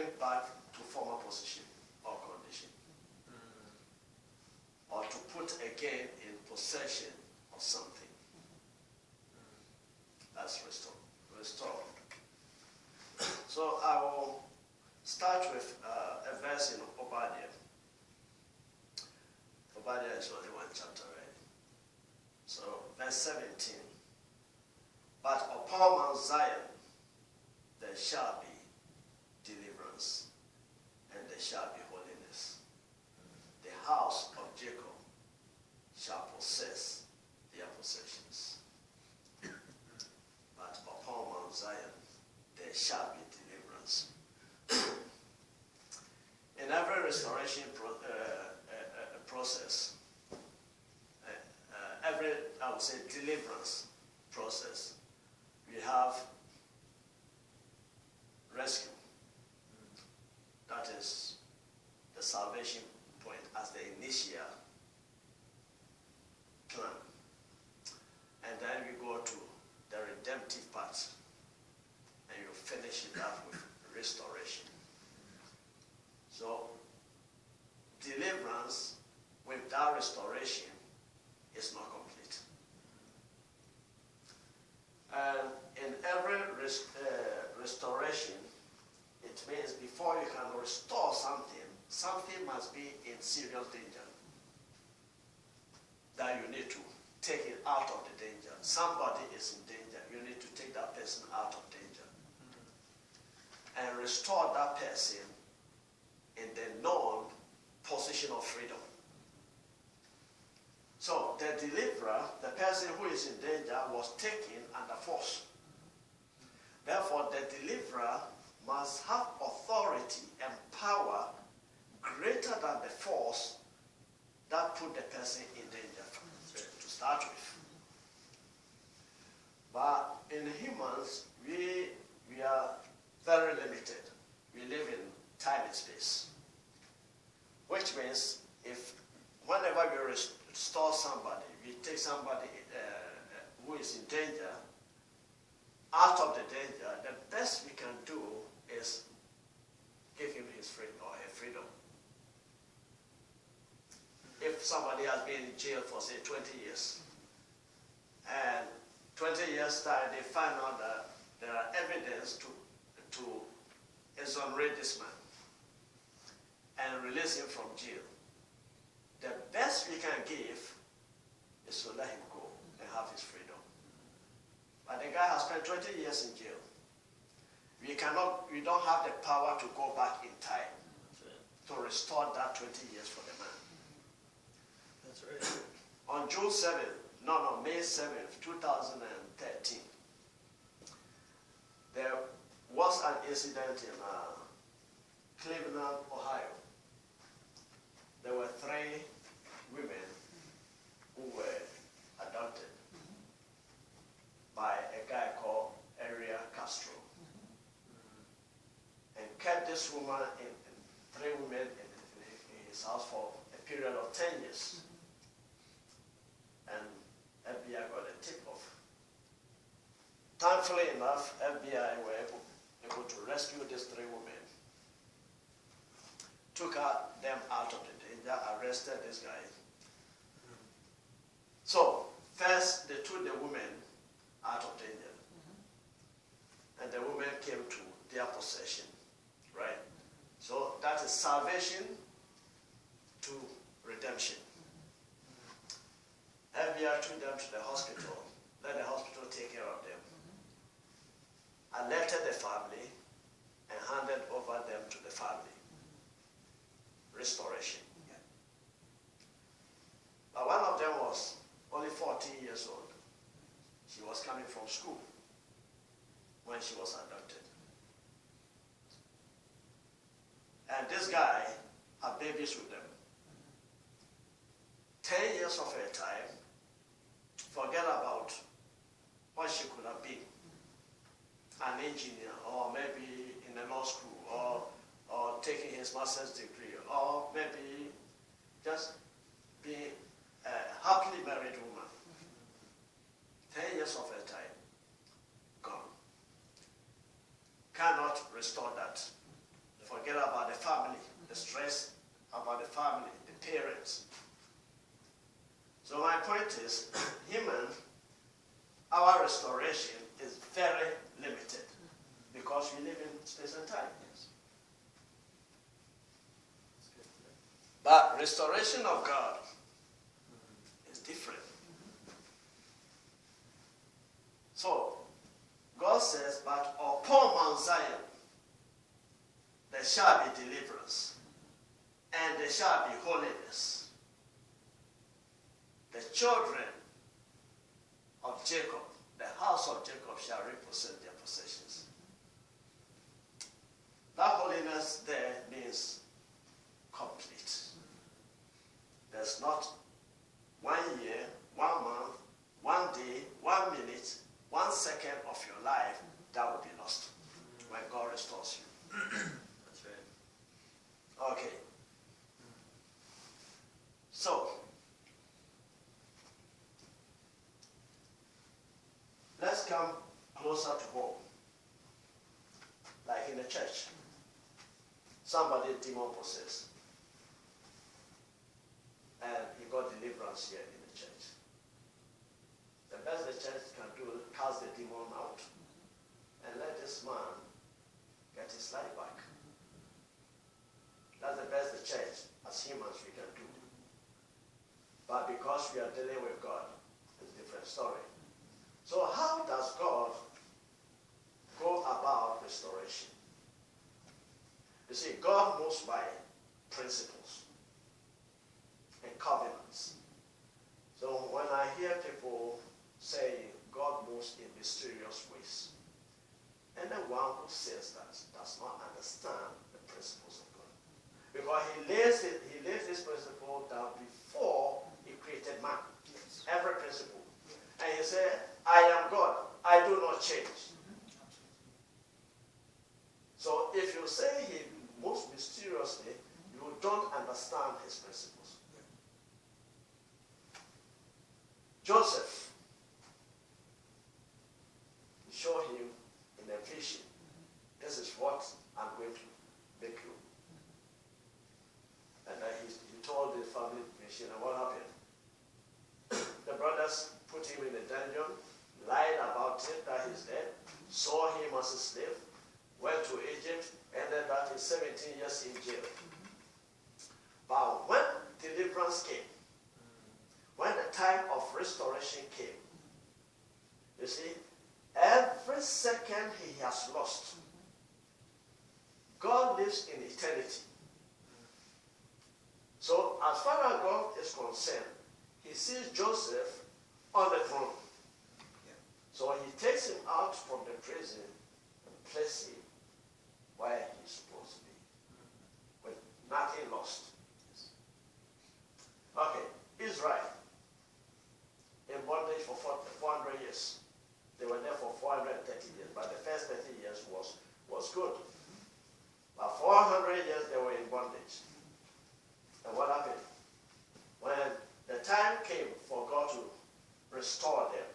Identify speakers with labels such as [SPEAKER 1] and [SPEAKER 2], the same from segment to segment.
[SPEAKER 1] it back to former position or condition. Or to put again in possession of something. That's restored. So I will start with a verse in Obadiah. Obadiah is only one chapter, right? So verse 17. But upon Mount Zion there shall be deliverance, and there shall be holiness. The house of Jacob shall possess their possessions. But upon Mount Zion there shall be deliverance. In every restoration process, every, I would say, deliverance process, we have rescue. That is the salvation point as the initial plan. And then we go to the redemptive part, and you finish it up with restoration. So, deliverance without restoration is not complete. And in every restoration, it means before you can restore something, something must be in serious danger. That you need to take it out of the danger. Somebody is in danger. You need to take that person out of danger. And restore that person in the known position of freedom. So the deliverer, the person who is in danger, was taken under force. Therefore, the deliverer must have authority and power greater than the force that put the person in danger to start with. But in humans, we are very limited. We live in time and space. Which means whenever we restore somebody, we take somebody who is in danger out of the danger, the best we can do is give him his freedom or her freedom. If somebody has been in jail for, say, 20 years, and 20 years time they find out that there are evidence to exonerate this man and release him from jail, the best we can give is to let him go and have his freedom. But the guy has spent 20 years in jail. We don't have the power to go back in time to restore that 20 years for the man.
[SPEAKER 2] That's right.
[SPEAKER 1] On May 7th, 2013, there was an incident in Cleveland, Ohio. There were 3 women who were adopted by a guy called Ariel Castro, and kept this woman in 3 women in his house for a period of 10 years. And FBI got a tip-off. Thankfully enough, FBI were able to rescue these 3 women, took them out of the danger, arrested this guy. So, first they took the women out of danger. And the women came to their possession, right? So that is salvation to redemption. FBI took them to the hospital, let the hospital take care of them, alerted the family, and handed over them to the family. Restoration. But one of them was only 14 years old. She was coming from school when she was adopted. And this guy had babies with them. 10 years of her time, forget about what she could have been. An engineer, or maybe in a law school, or taking his master's degree, or maybe just being a happily married woman. 10 years of her time, gone. Cannot restore that forget about the family, the stress about the family, the parents. So my point is, our restoration is very limited because we live in space and time. But restoration of God is different. So, God says, but upon Mount Zion there shall be deliverance, and there shall be holiness. The children of Jacob, the house of Jacob, shall repossess their possessions. That holiness there means complete. There's not 1 year, 1 month, 1 day, 1 minute, 1 second of your life that will be lost when God restores you.
[SPEAKER 2] That's right.
[SPEAKER 1] Okay. So, let's come closer to home. Like in the church. Somebody demon possessed. And he got deliverance here in the church. The best the church can do is cast the demon out and let this man get his life back. That's the best the church, as humans, we can do. But because we are dealing with God, it's a different story. So how does God go about restoration? You see, God moves by principles and covenants. So when I hear people say God moves in mysterious ways, anyone who says that does not understand the principles of God. Because he lays this principle down before he created man. Yes. Every principle. And he said, I am God. I do not change. So if you say he moves mysteriously, you don't understand his principles. Joseph, he showed him in a vision, this is what I'm going to make you. And then he told the family vision, and what happened? The brothers put him in a dungeon, lied about it that he's dead, saw him as a slave, went to Egypt, ended up in 17 years in jail. But when deliverance came, when the time of restoration came, you see, every second he has lost, God lives in eternity. So as far as God is concerned, he sees Joseph on the throne. Yeah. So he takes him out from the prison and places him where he's supposed to be, with nothing lost. Okay, Israel, in bondage for 400 years. They were there for 430 years, but the first 30 years was good. But 400 years they were in bondage. And what happened? When the time came for God to restore them,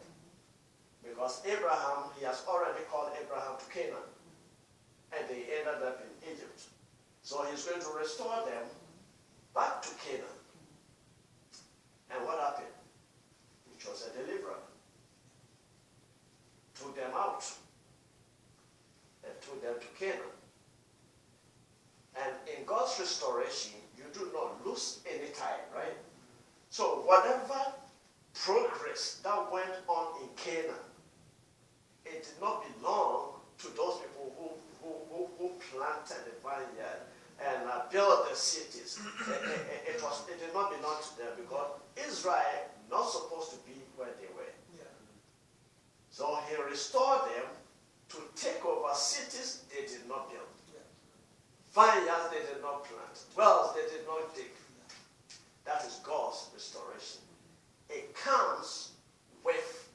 [SPEAKER 1] because Abraham, he has already called Abraham to Canaan, and they ended up in Egypt. So he's going to restore them back to Canaan. And what happened? He chose a deliverer. Took them out and took them to Canaan. And in God's restoration, you do not lose any time, right? So whatever progress that went on in Canaan, it did not belong to those people who planted the vineyard and built the cities. It did not belong to them because Israel not supposed to be where they were. Yeah. So he restored them to take over cities they did not build. Yeah. Vineyards they did not plant. Wells they did not dig. Yeah. That is God's restoration. It comes with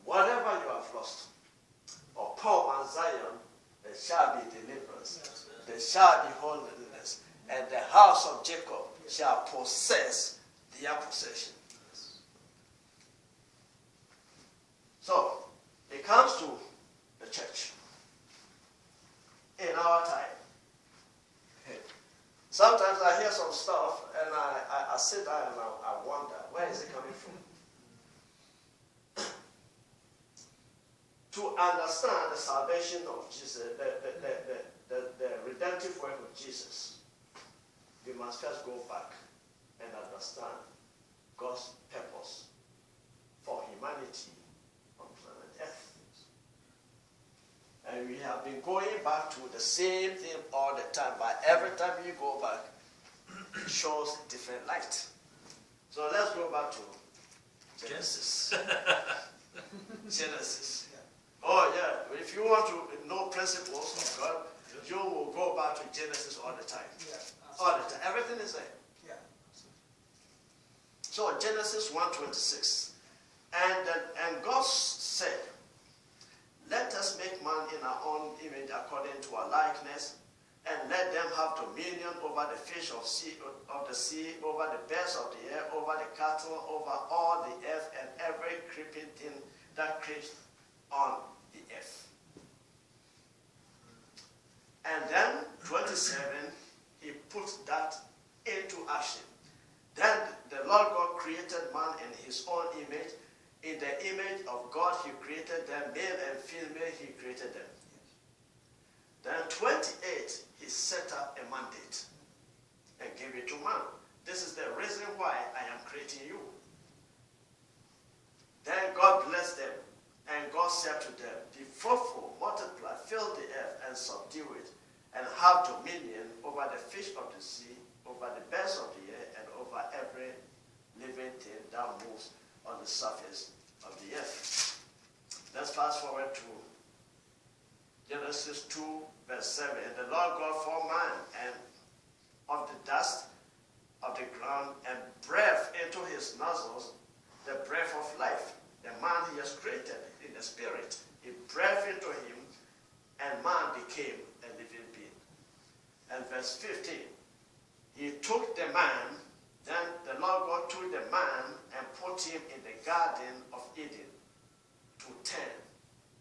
[SPEAKER 1] whatever you have lost. Upon Mount Zion there shall be deliverance. Yes. There shall be holiness. And the house of Jacob shall possess their possession. So, it comes to the church. In our time, Sometimes I hear some stuff and I sit down and I wonder, where is it coming from? To understand the salvation of Jesus, the redemptive work of Jesus, we must first go back and understand God's purpose for humanity on planet Earth. And we have been going back to the same thing all the time, but every time you go back, it shows different light. So let's go back to Genesis. Genesis. Oh yeah, if you want to know principles of God, you will go back to Genesis all the time. All the time. Everything is there. So Genesis 1:26. And God said, let us make man in our own image according to our likeness, and let them have dominion over the fish of the sea, over the birds of the air, over the cattle, over all the earth, and every creeping thing that creeps on the earth. And then 27, he put that into action. Then the Lord God created man in his own image. In the image of God he created them, male and female he created them. Then 28, he set up a mandate and gave it to man. This is the reason why I am creating you. Then God blessed them, and God said to them, be fruitful, multiply, fill the earth, and subdue it, and have dominion over the fish of the sea, over the birds of the air, and over every living thing that moves on the surface of the earth. Let's fast forward to Genesis 2, verse 7. And the Lord God formed man and of the dust of the ground, and breathed into his nostrils the breath of life. The man he has created in the spirit, he breathed into him, and man became a living being. And verse 15, he took the man, then the Lord God took the man and put him in the garden of Eden to tend,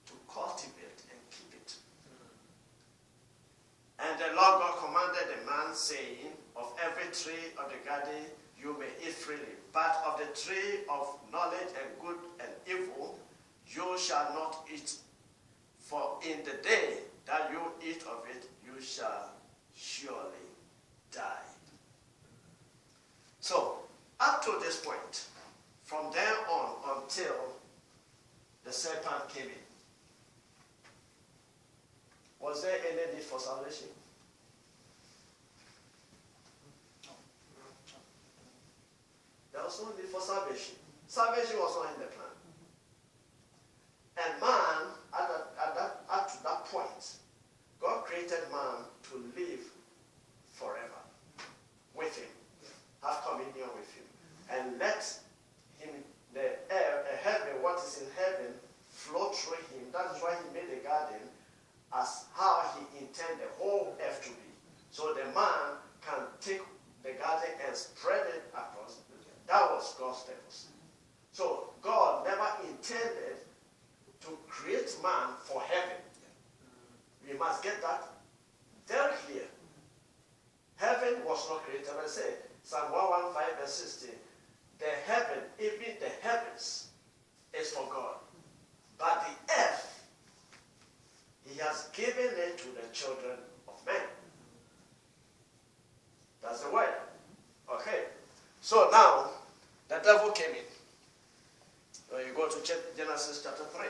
[SPEAKER 1] to cultivate and keep it. And the Lord God commanded the man, saying, of every tree of the garden you may eat freely, but of the tree of knowledge and good and evil you shall not eat, for in the day that you eat of it you shall surely die. So, up to this point, from there on until the serpent came in, was there any need for salvation? There was no need for salvation. Salvation was not in the plan. And man, up to that point, God created man to live forever with him, have communion with him, and let him, the air, heaven, what is in heaven, flow through him. That is why he made the garden as how he intended the whole earth to be. So the man can take the garden and spread it across. That was God's purpose. So God never intended to create man for heaven. We must get that very clear. Heaven was not created. I say, Psalm 115 verse 16, the heaven, even the heavens, is for God. But the earth, he has given it to the children of men. That's the word. Okay. So now, the devil came in. So you go to Genesis chapter 3.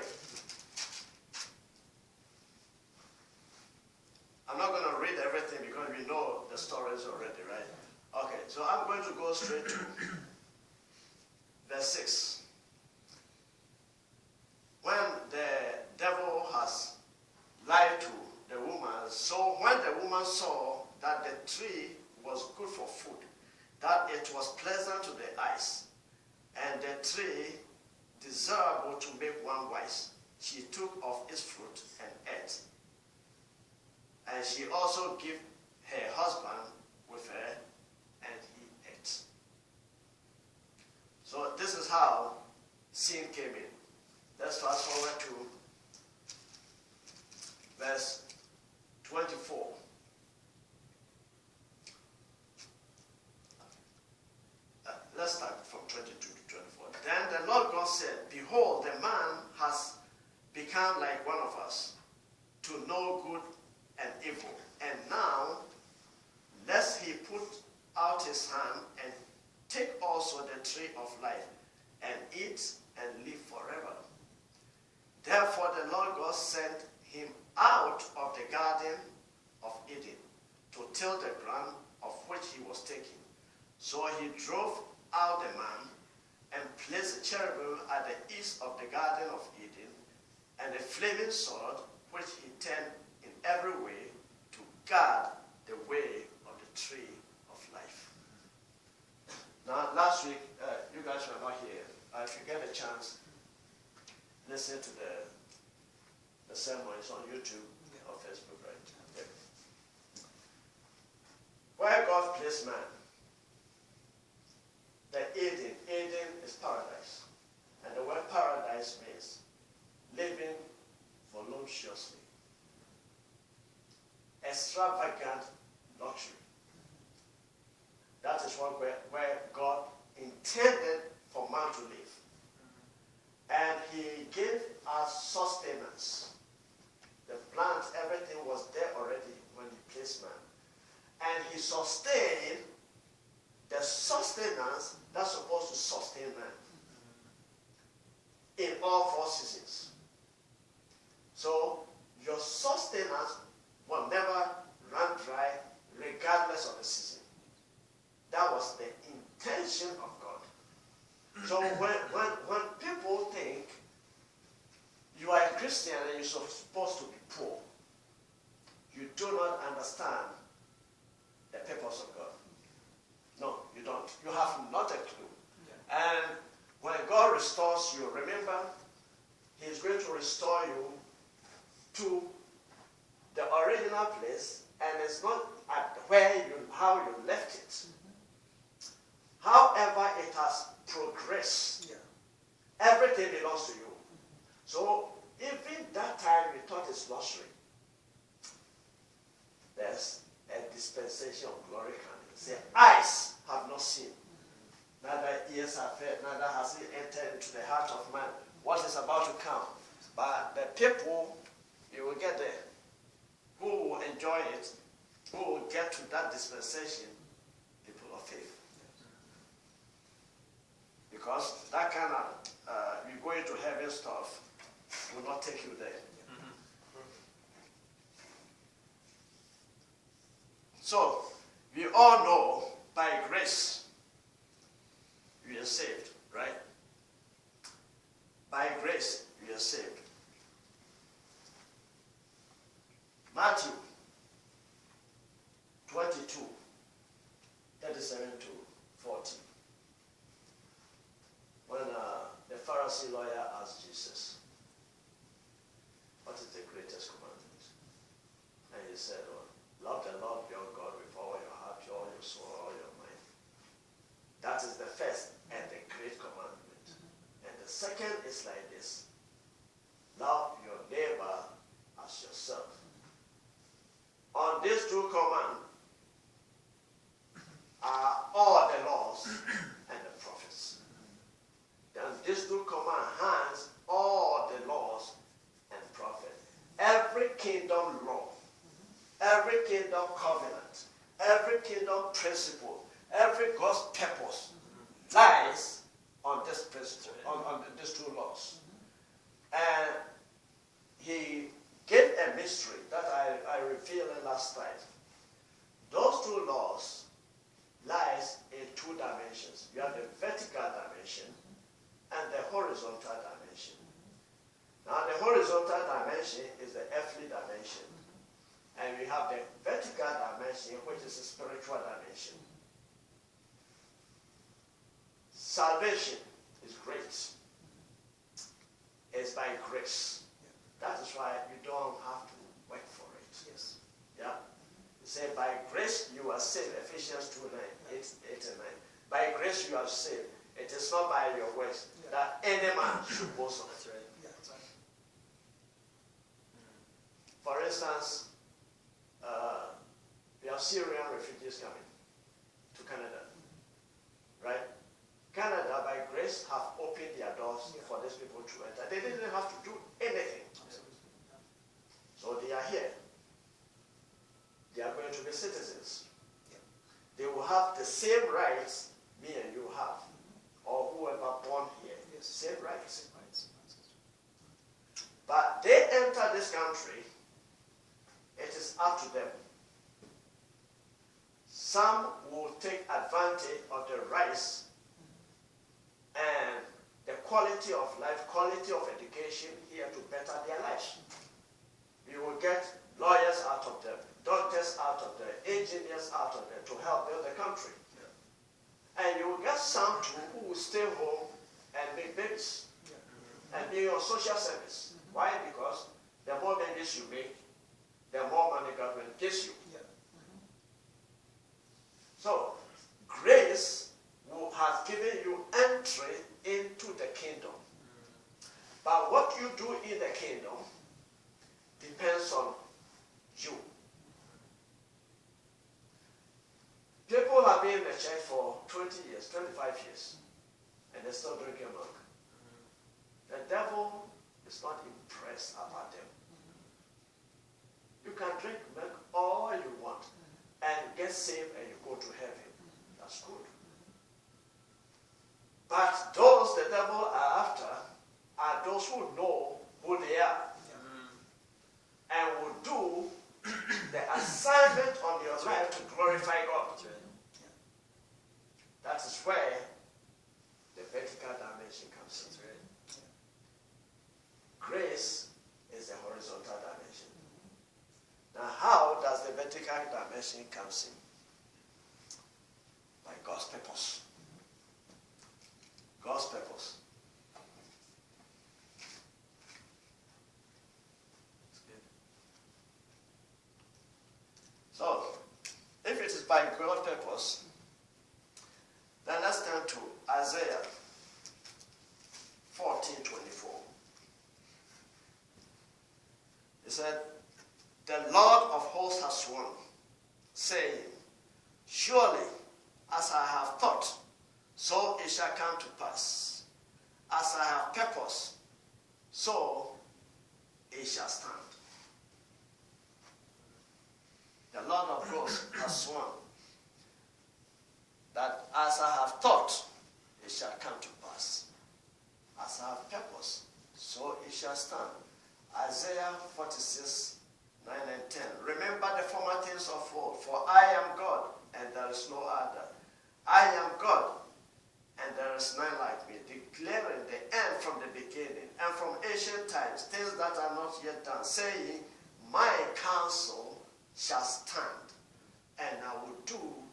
[SPEAKER 1] I'm not going to read everything because we know the stories already, right? Okay, so I'm going to go straight to verse 6. When the devil has lied to the woman, so when the woman saw that the tree was good for food, that it was pleasant to the eyes, and the tree desirable to make one wise, she took of its fruit and ate. And she also gave her husband with her, and he ate. So this is how sin came in. Let's fast forward to verse 24. his hand and take also the tree of life and eat and live forever. Therefore the Lord God sent him out of the garden of Eden to till the ground of which he was taken. So he drove out the man and placed the cherubim at the east of the garden of Eden, and a flaming sword which he turned in every way to guard the way of the tree of life. Now, last week, you guys were not here. If you get a chance, listen to the sermon. It's on YouTube or Facebook, right? Okay. Where God placed man, the Eden is paradise. And the word paradise means living voluptuously, extravagant luxury. That is where God intended for man to live. And he gave us sustenance. The plants, everything was there already when he placed man. And he sustained the sustenance that's supposed to sustain man in all 4 seasons. So your sustenance will never run dry regardless of the season. That was the intention of God. So when people think you are a Christian and you're supposed to be poor, you do not understand the purpose of God. No, you don't. You have not a clue. Yeah. And when God restores you, remember, he's going to restore you to the original place, and it's not at how you left it. Mm-hmm. However, it has progressed. Yeah. Everything belongs to you. Mm-hmm. So even that time we thought it's luxury. There's a dispensation of glory coming. Say, eyes have not seen, neither ears have heard, neither has it entered into the heart of man what is about to come. But the people, you will get there, who will enjoy it, who will get to that dispensation, people of faith. Because that kind of, you go into heaven stuff, will not take you there. So, we all know by grace we are saved, right? By grace we are saved. Matthew 22, 37 to 40. When the Pharisee lawyer asked Jesus, what is the greatest commandment? And he said, love the Lord your God with all your heart, all your soul, all your mind. That is the first and the great commandment. And the second is like this. Love your neighbor as yourself. On these 2 commands are all the laws and the prophets. And these 2 commands hands all the laws and prophets. Every kingdom law, every kingdom covenant, every kingdom principle, every God's purpose lies on this principle, on these 2 laws. And he gave a mystery that I revealed last night. Those 2 laws lies in 2 dimensions. You have the vertical dimension and the horizontal dimension. Now the horizontal dimension is the earthly dimension. And we have the vertical dimension, which is a spiritual dimension. Salvation is great. It's by grace. That is why you don't have to work for it. Yes. Yeah. You say, by grace you are saved. Ephesians 2:8 and 9. By grace you are saved. It is not by your works that any man should boast of. That's right. Yeah, that's right. For instance, we have Syrian refugees coming to Canada, right? Canada, by grace, have opened their doors for these people to enter. They didn't have to do anything. So they are here. They are going to be citizens. They will have the same rights me and you have, or whoever born here.
[SPEAKER 3] Yes.
[SPEAKER 1] Same rights.
[SPEAKER 3] Same rights.
[SPEAKER 1] But they enter this country, it is up to them. Some will take advantage of the rights and the quality of life, quality of education here to better their lives. We will get lawyers out of them, doctors out of them, engineers out of them to help build the country. Yeah. And you will get some too who will stay home and make babies. Yeah. And be on social service. Why? Because the more babies you make, the more money government gives you. Yeah. So, grace has given you entry into the kingdom. But what you do in the kingdom depends on you. People have been in the church for 20 years, 25 years, and they're still drinking milk. The devil is not impressed about them. You can drink milk all you want and get saved and you go to heaven. That's good. But those the devil are after are those who know who they are and will do the assignment on your life to glorify God. That is where the vertical dimension comes in. Grace is the horizontal dimension. Now, how does the vertical dimension come in? By God's purpose. God's purpose. So, if it is by God's purpose, then let's turn to Isaiah 14:24. He said, "The Lord of hosts has sworn, saying, surely as I have thought, so it shall come to pass. As I have purposed, so it shall stand." The Lord of hosts has sworn that as I have thought, it shall come to pass. As I have purposed, so it shall stand. Isaiah 46:9 and 10. Remember the former things of old, for I am God, and there is no other. I am God, and there is none like me, declaring the end from the beginning, and from ancient times, things that are not yet done, saying, my counsel shall stand, and I will do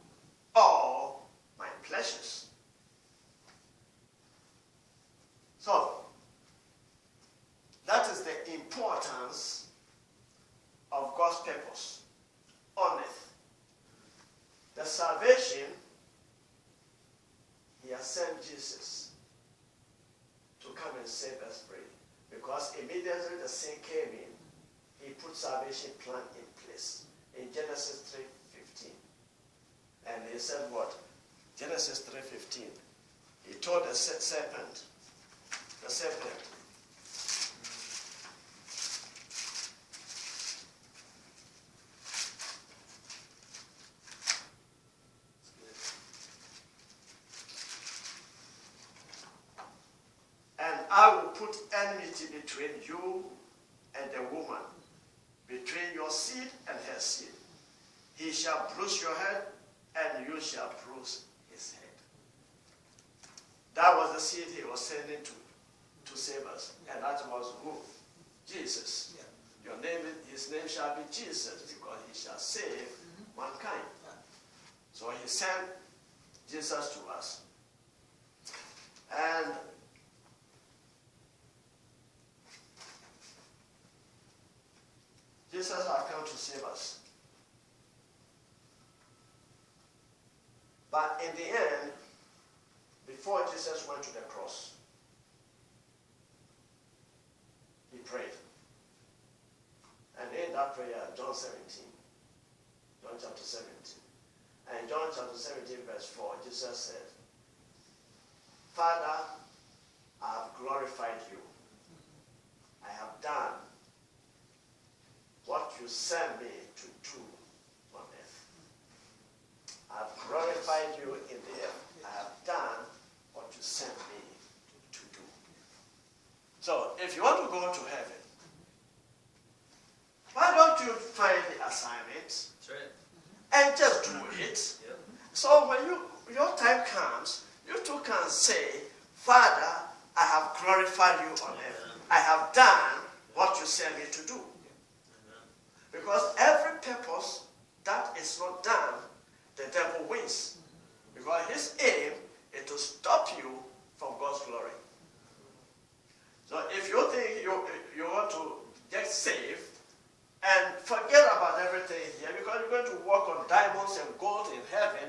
[SPEAKER 1] all my pleasures. So, that is the importance of God's purpose on earth. The salvation, He has sent Jesus to come and set us free. Because immediately the sin came in, He put salvation plan in place. In Genesis 3:15. And He said what? Genesis 3:15. He told the serpent, and I will put enmity between you and the woman, between your seed and her seed. He shall bruise your head, and you shall bruise his head. That was the seed He was sending to save us. And that was who? Jesus. Yeah. His name shall be Jesus, because He shall save mankind. Yeah. So He sent Jesus to us. And Jesus has come to save us. But in the end, before Jesus went to the cross, He prayed. And in that prayer, John chapter 17. And in John chapter 17, verse 4, Jesus said, Father, I have glorified you. I have done what you sent me to do on earth. I have glorified glorified you in the earth. I have done what you sent me to do. So, if you want to go to heaven, why don't you find the assignment
[SPEAKER 2] That's right.
[SPEAKER 1] and just do it?
[SPEAKER 2] Yep.
[SPEAKER 1] So when your time comes, you too can say, Father, I have glorified you on earth. I have done what you sent me to do.
[SPEAKER 2] Amen.
[SPEAKER 1] Because every purpose that is not done, the devil wins. Because his aim is to stop you from God's glory. So if you think you want to get saved and forget about everything here, because you're going to walk on diamonds and gold in heaven,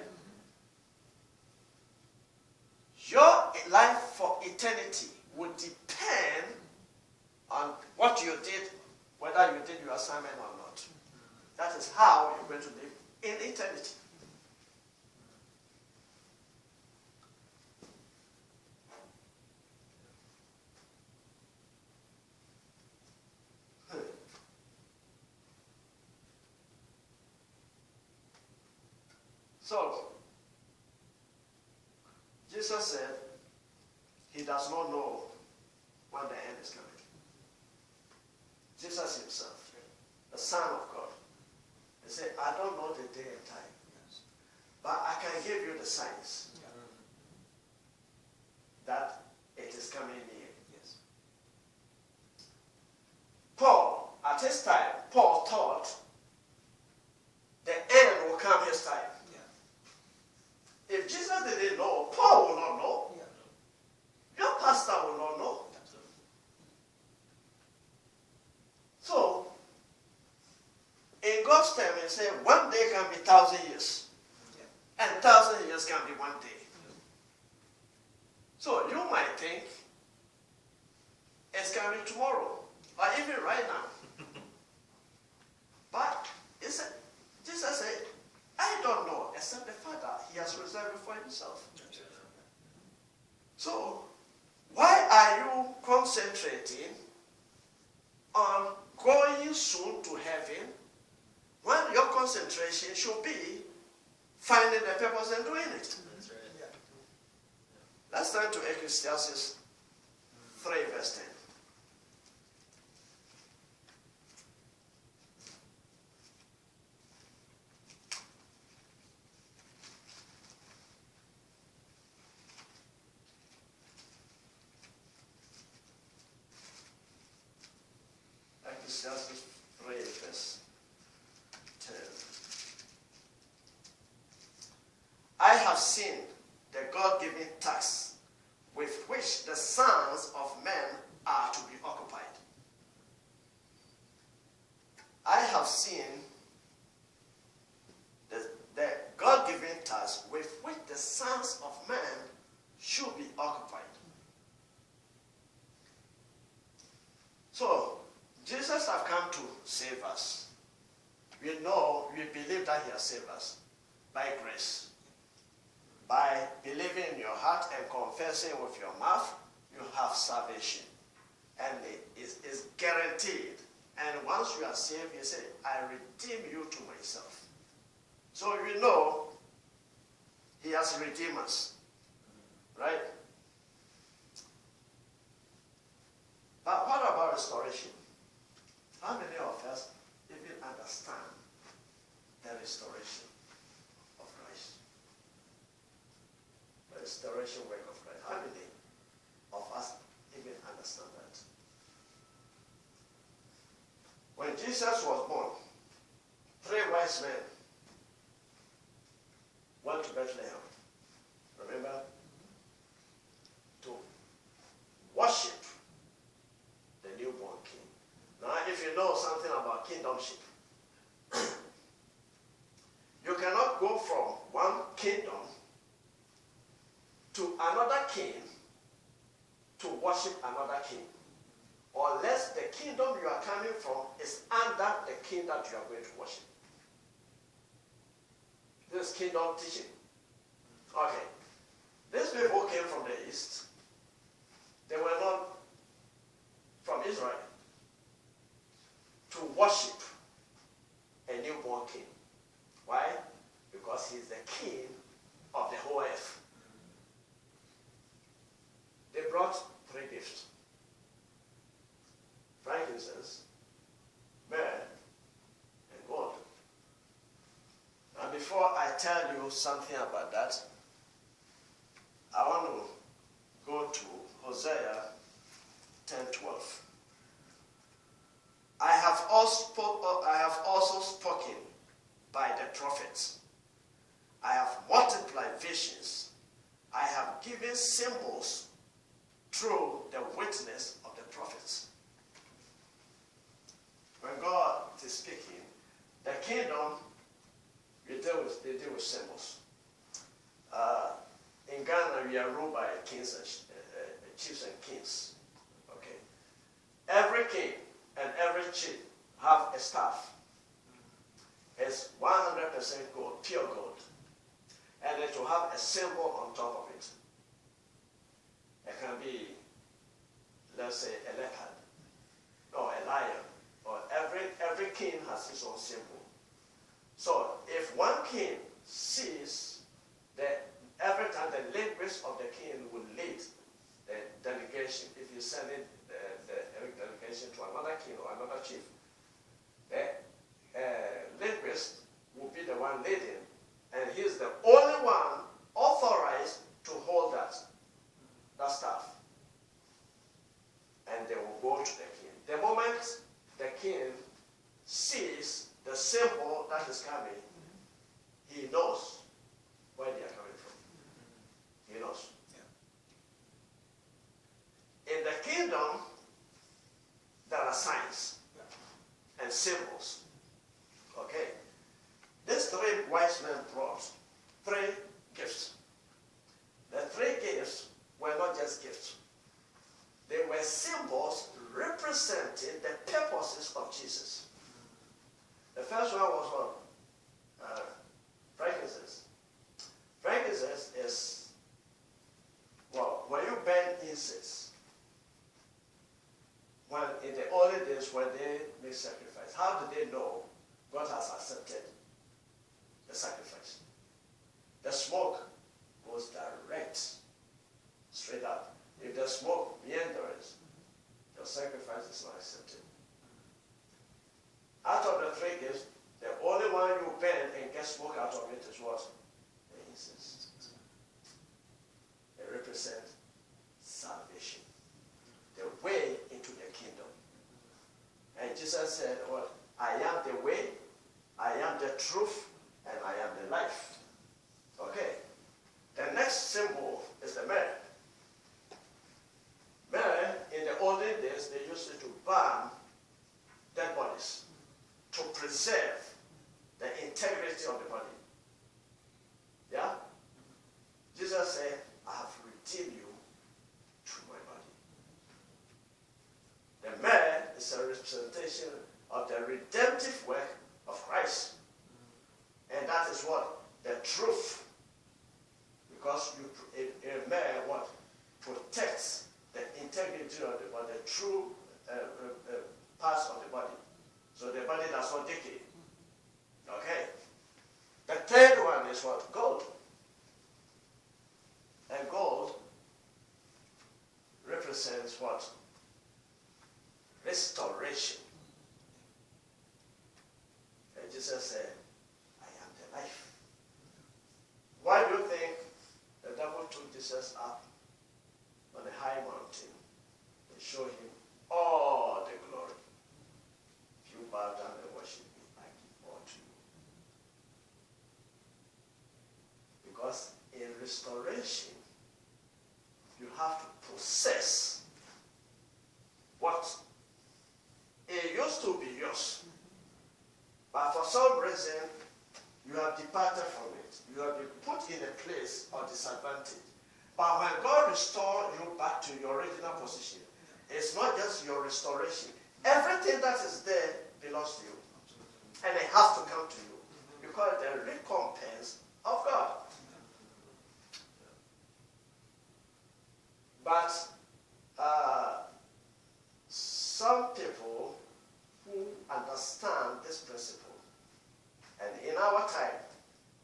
[SPEAKER 1] your life for eternity would depend on what you did, whether you did your assignment or not. That is how you're going to live in eternity. So, Jesus said he does not know when the end is coming. Jesus himself, the Son of God, he said, I don't know the day and time, but I can give you the signs that it is coming near.
[SPEAKER 2] Yes.
[SPEAKER 1] Paul, at his time, Paul thought the end will come his time. If Jesus didn't know, Paul will not know. Your pastor will not know. So, in God's time, he said, one day can be 1,000 years. And 1,000 years can be one day. So, you might think it's coming tomorrow, or even right now. But Jesus said, I don't know, except the Father. He has reserved it for himself. So, why are you concentrating on going soon to heaven when your concentration should be finding the purpose and doing it?
[SPEAKER 2] That's right. Yeah.
[SPEAKER 1] Let's turn to Ecclesiastes 3 verse 10. Ecclesiastes 3 verse 10. I have seen the God-given task with which the sons of men are to be occupied. I have seen the God-given task with which the sons of men should be occupied. So, Jesus has come to save us. We know, we believe that he has saved us by grace. By believing in your heart and confessing with your mouth, you have salvation. And it is guaranteed. And once you are saved, he said, I redeem you to myself. So you know, he has redeemed us. Right? But what about restoration? How many of us even understand the restoration of Christ? The restoration work of Christ. How many of us even understand that? When Jesus was born, 3 wise men went to Bethlehem. Remember? To worship the newborn king. Now, if you know something about kingdomship, you cannot go from one kingdom to another king to worship another king, unless the kingdom you are coming from is under the king that you are going to worship. This is kingdom teaching. Okay. These people came from the east. They were not from Israel to worship a newborn king. Why? Because he's the king you something about that. I want to go to Hosea 10:12. I have also spoken by the prophets. I have multiplied visions. I have given symbols through the witness of the prophets. When God is speaking, the kingdom, they deal with symbols. In Ghana, we are ruled by kings and chiefs and kings. Okay. Every king and every chief have a staff. It's 100% gold, pure gold. And it will have a symbol on top of it. It can be, let's say, a leopard or a lion. Or every king has his own symbol. So if one king sees that every time the linguist of the king will lead the delegation, if he's sending the delegation to another king or another chief, the linguist will be the one leading, and he's the only one authorized to hold that staff. And they will go to the king. The moment the king sees the symbol that is coming, he knows where they are coming from. He knows. Yeah. In the kingdom, there are signs and symbols. Okay? These three wise men brought 3 gifts. The 3 gifts were not just gifts. They were symbols representing the purposes of Jesus. The first one was what? Frankincense. Frankincense is, well, when you burn incense, when in the early days when they make sacrifice, how do they know God has accepted the sacrifice? The smoke goes direct, straight up. If the smoke meanders, your sacrifice is not accepted. Out of the 3 gifts, the only one you burn and get smoke out of it is what? The incense. They represent salvation, the way into the kingdom. And Jesus said, what? I am the way, I am the truth, and I am the life. Okay. The next symbol is the myrrh. Myrrh, in the olden days, they used it to burn dead bodies to preserve the integrity of the body. Yeah? Jesus said, I have redeemed you through my body. The myrrh is a representation of the redemptive work of Christ. And that is what? The truth. Because a myrrh what? Protects the integrity of the body, the true parts of the body. So the body does not decay. Okay. The third one is what? Gold. And gold represents what? Restoration. And Jesus said, I am the life. Why do you think the devil took Jesus up on a high mountain and showed him all the glory? If you bow down and worship me, I give all to you. Because in restoration, you have to possess what it used to be yours. But for some reason, you have departed from it. You have been put in a place of disadvantage. But when God restores you back to your original position, it's not just your restoration. Everything that is there belongs to you. And it has to come to you. Because the recompense of God. But some people who understand this principle, and in our time,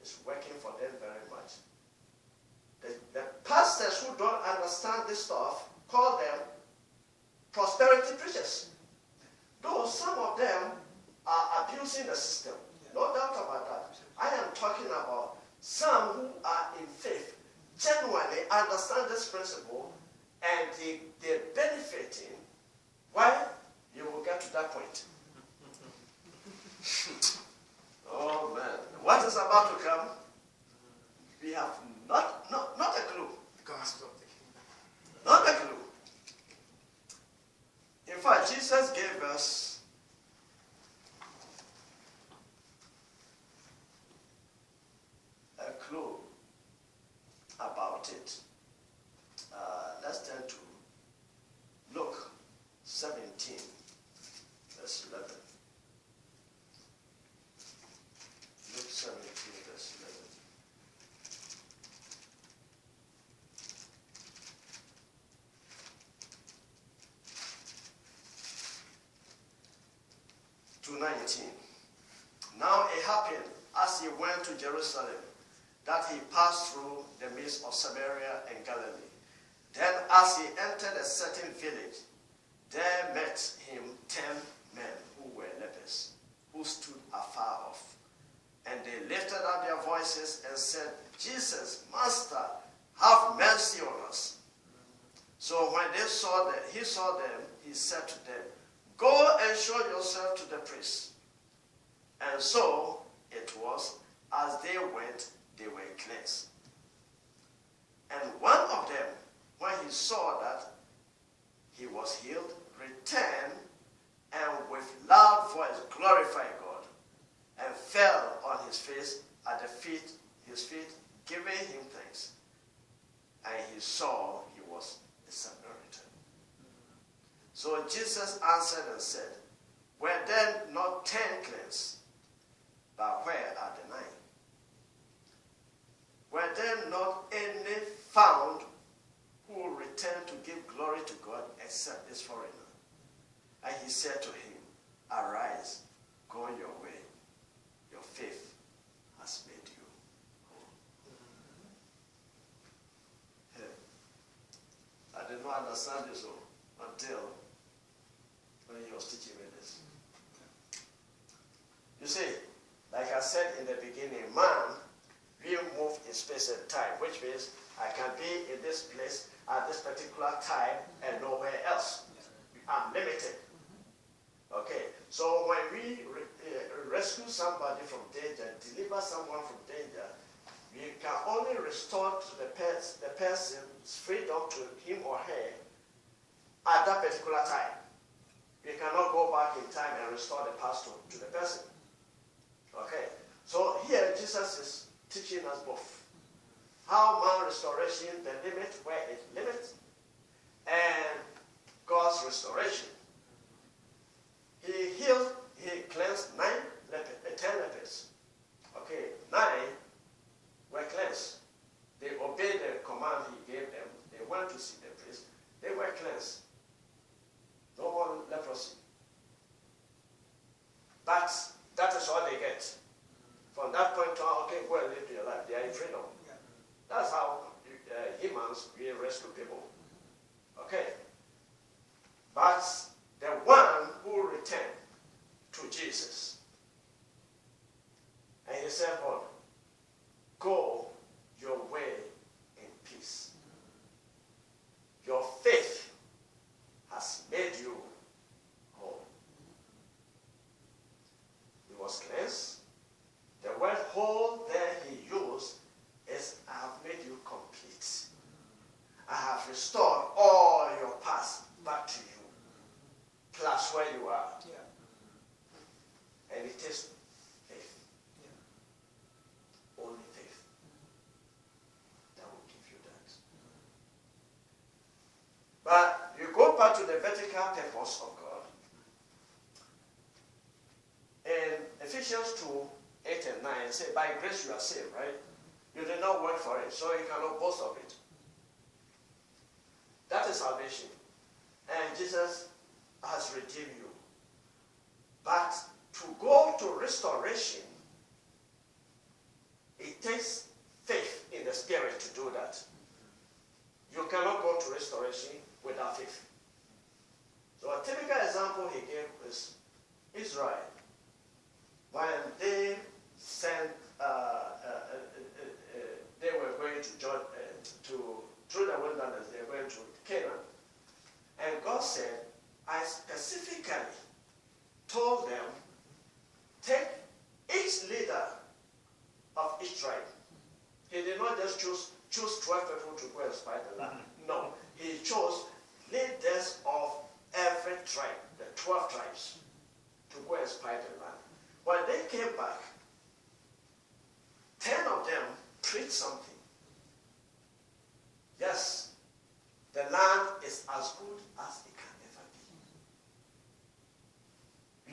[SPEAKER 1] it's working for them very much. The pastors who don't understand this stuff, call them prosperity preachers. Though some of them are abusing the system. No doubt about that. I am talking about some understand this principle and they're benefiting, why? You will get to that point. Oh man, what is about to come? We have not a clue.
[SPEAKER 2] The gospel of the kingdom.
[SPEAKER 1] Not a clue. In fact, Jesus gave us a clue about it. Let's turn to Luke 17, verse 11. Luke 17, verse 11. To 19. Now it happened as he went to Jerusalem that he passed through the midst of Samaria and Galilee. Then as he entered a certain village, there met him 10 men who were lepers, who stood afar off. And they lifted up their voices and said, Jesus, Master, have mercy on us. So when he saw them, he said to them, Go and show yourself to the priest. And so it was, as they went, they were cleansed. And one of them, when he saw that he was healed, returned and with loud voice glorified God, and fell on his face at his feet, giving him thanks. And he saw he was a Samaritan. So Jesus answered and said, Were there not 10 cleansed? But where are the 9? Were there not any found who returned to give glory to God except this foreigner? And he said to him, Arise, go your way. Your faith has made you whole. I did not understand this until when he was teaching me this. You see, like I said in the beginning, man, we move in space and time, which means I can be in this place at this particular time and nowhere else. I'm limited. Okay, so when we rescue somebody from danger, deliver someone from danger, we can only restore to the person's freedom to him or her at that particular time. We cannot go back in time and restore the past to the person. Okay, so here Jesus is teaching us both. How man restoration, the limit where it limits, and God's restoration. He healed, he cleansed 10 lepers. Okay, 9 were cleansed. They obeyed the command he gave them. They went to see the priest. They were cleansed. No more leprosy. But that is all they get. From that point on, okay, go and live your life. They are in freedom. Yeah. That's how humans, we rescue people. Okay. But the one who returned to Jesus, and he said, "Lord, go your way in peace. Your faith has made you whole." He was cleansed. The word whole there he used is, I have made you complete. I have restored all your past back to you, plus where you are. Yeah. And it is faith. Yeah. Only faith. That will give you that. But you go back to the vertical purpose of God. In Ephesians 2, 8 and 9, say, by grace you are saved, right? You did not work for it, so you cannot boast of it. That is salvation. And Jesus has redeemed you. But to go to restoration, it takes faith in the spirit to do that. You cannot go to restoration without faith. So a typical example he gave is Israel. When they sent, they were going to through the wilderness, they're going to Canaan. And God said, I specifically told them, take each leader of each tribe. He did not just choose 12 people to go and spy the land. No, he chose leaders of every tribe, the 12 tribes, to go and spy the land. When they came back, 10 of them preached something. Yes, the land is as good as it can ever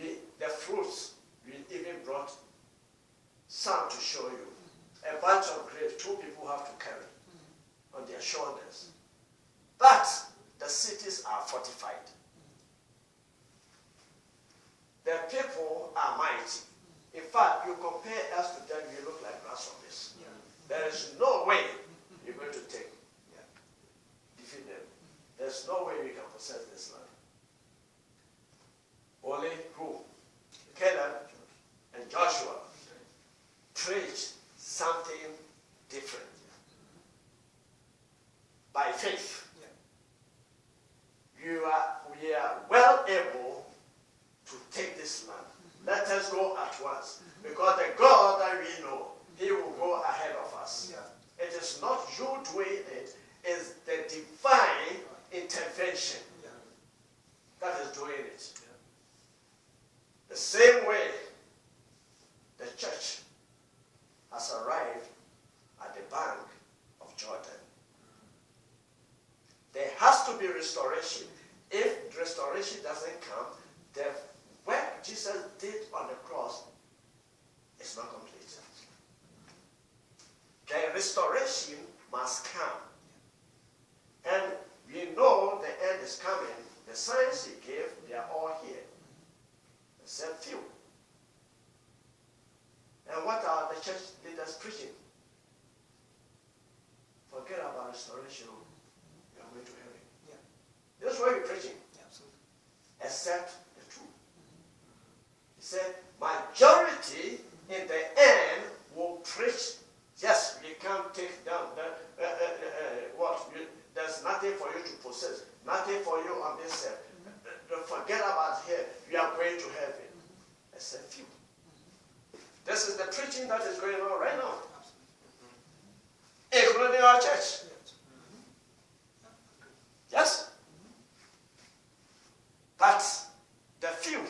[SPEAKER 1] be. The fruits, we even brought some to show you. A bunch of grapes, 2 people have to carry on their shoulders. But the cities are fortified. The people are mighty. In fact, you compare us to them, you look like grasshoppers. Yeah. There is no way you're going to defeat them. There's no way we can possess this land. Only who? Caleb and Joshua preached something different. By faith, we are well able to take this land. Let us go at once, because the God that we know, he will go ahead of us. Yeah. It is not you doing it, it's the divine intervention that is doing it. The same way the church has arrived at the bank of Jordan. There has to be restoration. If restoration doesn't come, the work Jesus did on the cross is not complete. The restoration must come. And we know the end is coming. The signs he gave, they are all here. Except few. And what are the church leaders preaching? Forget about restoration. You are going to heaven. Yeah. That's what we're preaching. Yeah, absolutely. Except the truth. He said, majority in the end will preach. Yes, we can't take down there's nothing for you to possess, nothing for you on this earth. Forget about here. You are going to heaven. Except few. This is the preaching that is going on right now, including our church. Yes? But the few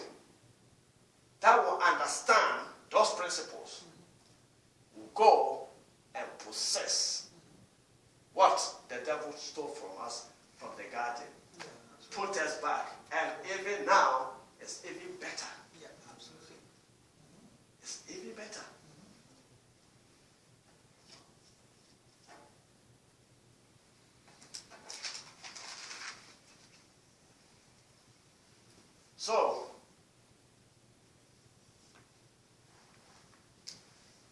[SPEAKER 1] that will understand those principles will go and possess what the devil stole from us from the garden. Put us back. And even now, it's even better. Yeah, absolutely. It's even better. So,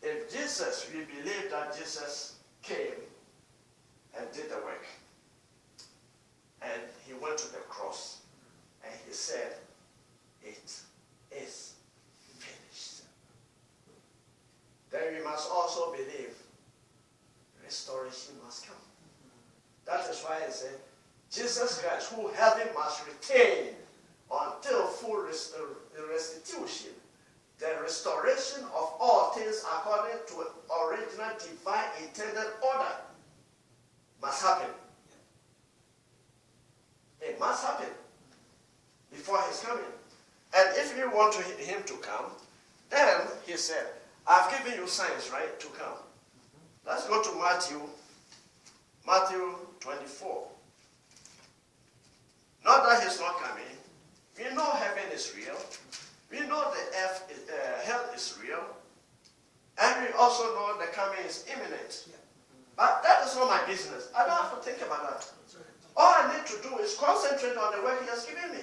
[SPEAKER 1] if Jesus, we believe that Jesus came and did the work, and he went to the cross, and he said, it is finished. Then we must also believe restoration must come. That is why I said, Jesus Christ, who heaven must retain until full restitution, the restoration of all things according to original divine intended order must happen. It must happen before his coming. And if you want him to come, then he said, I've given you signs, right, to come. Let's go to Matthew 24. Not that he's not coming. We know heaven is real. We know the hell is real. And we also know the coming is imminent. But that is not my business. I don't have to think about that. All I need to do is concentrate on the work he has given me.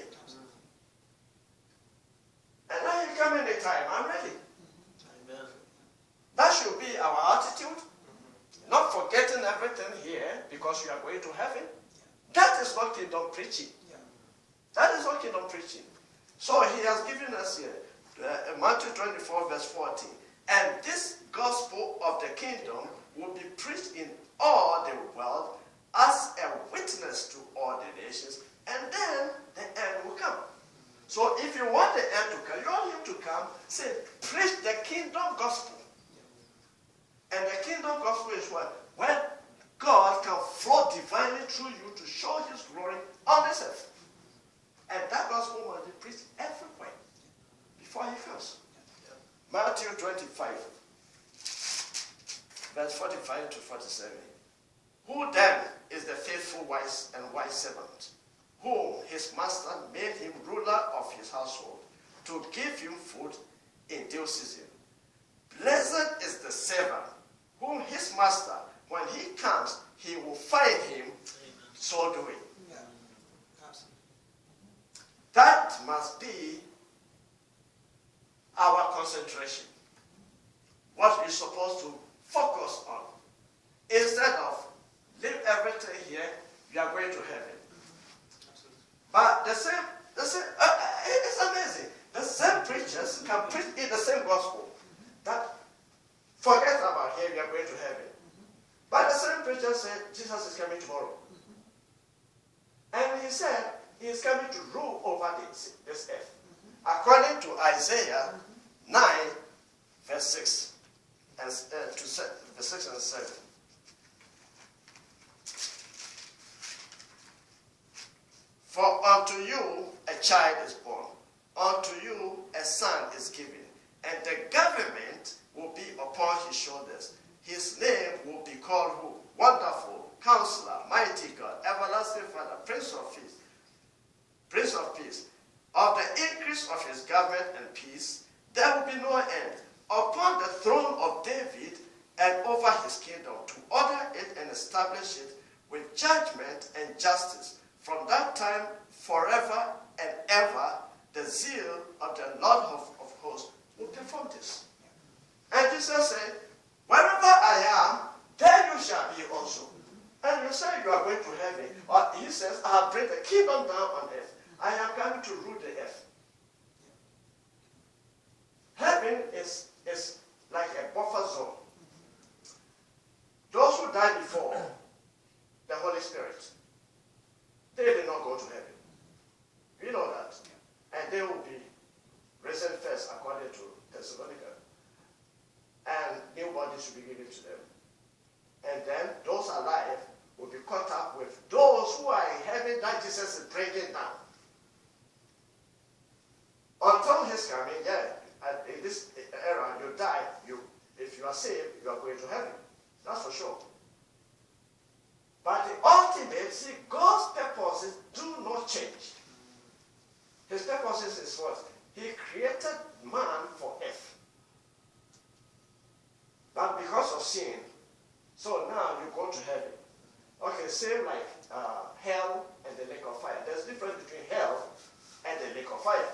[SPEAKER 1] And now you come any time, I'm ready. Amen. That should be our attitude. Not forgetting everything here because we are going to heaven. That is not kingdom preaching. That is not kingdom preaching. So he has given us here, Matthew 24 verse 14. And this gospel of the kingdom will be preached in all the world as 45 to 47. Who then is the faithful wise servant, whom his master made him ruler of his household, to give him food in due season? Blessed is the servant whom his master, when he comes, he will find him so doing.
[SPEAKER 3] Yeah. Absolutely.
[SPEAKER 1] That must be our concentration. What we're supposed to focus on. Instead of leave everything here, we are going to heaven.
[SPEAKER 3] Absolutely.
[SPEAKER 1] But the same, it's amazing. The same preachers can preach in the same gospel. That forget about here, we are going to heaven. But the same preacher said Jesus is coming tomorrow. And he said he is coming to rule over this earth. According to Isaiah 9, verse 6 and verse 6 and 7. For unto you a child is born, unto you a son is given, and the government will be upon his shoulders. His name will be called who? Wonderful, Counselor, Mighty God, Everlasting Father, Prince of Peace. Prince of Peace. Of the increase of his government and peace, there will be no end. Upon the throne of David and over his kingdom, to order it and establish it with judgment and justice. From that time, forever and ever, the zeal of the Lord of hosts will perform this. And Jesus said, wherever I am, there you shall be also. And you say you are going to heaven. Or he says, I have brought the kingdom down on earth. I am coming to rule the earth. Heaven is like a buffer zone. Those who died before the Holy Spirit, they did not go to heaven. We know that. And they will be risen first according to Thessalonica. And new bodies will be given to them. And then those alive will be caught up with those who are in heaven that Jesus is bringing down. Until his coming, in this era, you die, if you are saved, you are going to heaven. That's for sure. But the ultimate, see, God's purposes do not change. His purposes is what? He created man for earth. But because of sin, so now you go to heaven. Okay, same like hell and the lake of fire. There's a difference between hell and the lake of fire.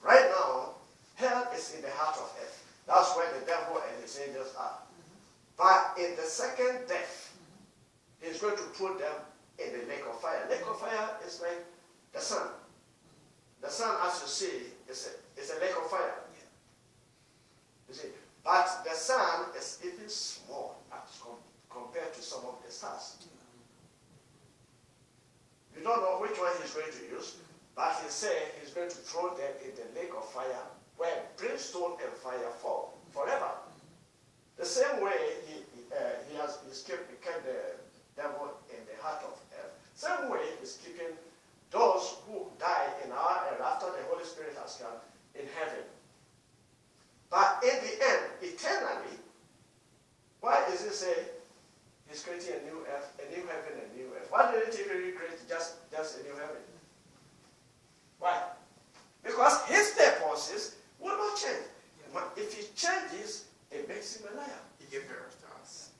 [SPEAKER 1] Right now, hell is in the heart of earth. That's where the devil and his angels are. But in the second death, he's going to put them in the lake of fire. Lake of fire is like the sun. The sun, as you see, is a lake of fire. You see, but the sun is even small as compared to some of the stars. You don't know which one he's going to use, but he's saying he's going to throw them in the lake of fire where brimstone and fire fall forever. The same way he's kept the devil in the heart of earth. Same way he's keeping those who die in our era after the Holy Spirit has come in heaven. But in the end, eternally, why is he saying he's creating a new earth, a new heaven, and a new earth? Why didn't he really create just a new heaven? Why? Because his purposes will not change. Yeah. If he changes, it makes him a liar.
[SPEAKER 3] He gave birth to us.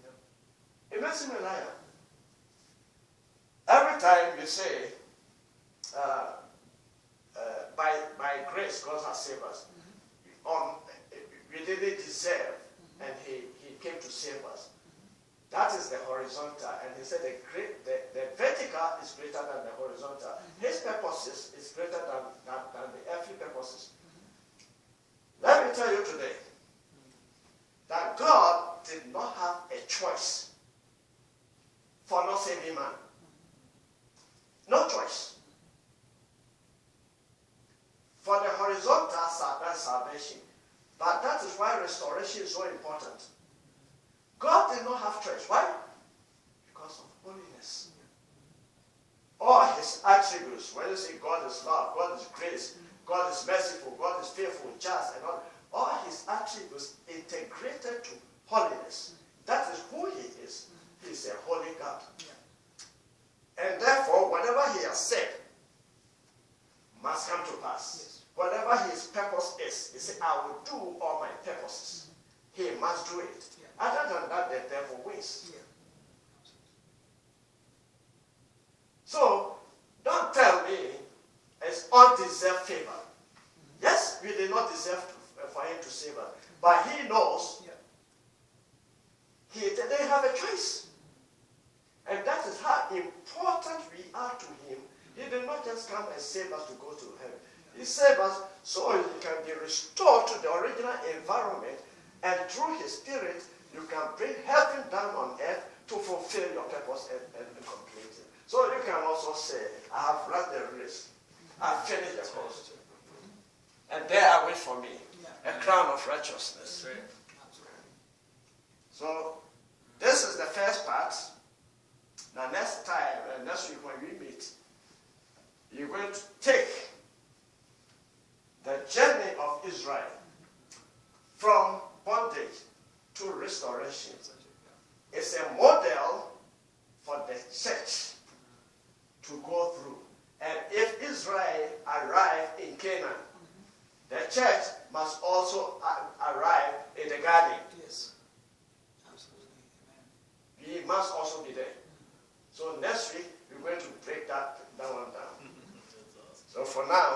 [SPEAKER 1] Yeah. It makes him a liar. Every time you say, by grace, God has saved us. We didn't deserve, and he came to save us. That is the horizontal, and he said the vertical is greater than the horizontal. His purposes is greater than the earthly purposes. Let me tell you today that God did not have a choice for not saving man. No choice. For the horizontal salvation. But that is why restoration is so important. God did not have choice. Why? Because of holiness. All his attributes, when you say God is love, God is grace, God is merciful, God is faithful, just, and all his attributes integrated to holiness. That is who he is. He is a holy God.
[SPEAKER 3] Yeah.
[SPEAKER 1] And therefore, whatever he has said must come to pass.
[SPEAKER 3] Yes.
[SPEAKER 1] Whatever his purpose is, he said, I will do all my purposes. He must do it.
[SPEAKER 3] Yeah.
[SPEAKER 1] Other than that, the devil wins.
[SPEAKER 3] Yeah.
[SPEAKER 1] So, don't tell me it's undeserved favor. Yes, we did not deserve for him to save us. But he knows
[SPEAKER 3] Yeah.
[SPEAKER 1] he didn't have a choice. And that is how important we are to him. He did not just come and save us to go to heaven. He saved us so you can be restored to the original environment, and through his spirit, you can bring heaven down on earth to fulfill your purpose and complete it. So you can also say, I have run the race. I have finished the course. And there await for me a crown of righteousness.
[SPEAKER 2] That's right.
[SPEAKER 1] So this is the first part. Now next time, next week when we meet, you're going to take the journey of Israel from bondage to restoration. It's a model for the church to go through. And if Israel arrive in Canaan, the church must also arrive in the garden.
[SPEAKER 3] Yes. Absolutely. Amen.
[SPEAKER 1] We must also be there. So next week, we're going to break that one down.
[SPEAKER 2] That's awesome.
[SPEAKER 1] So for now,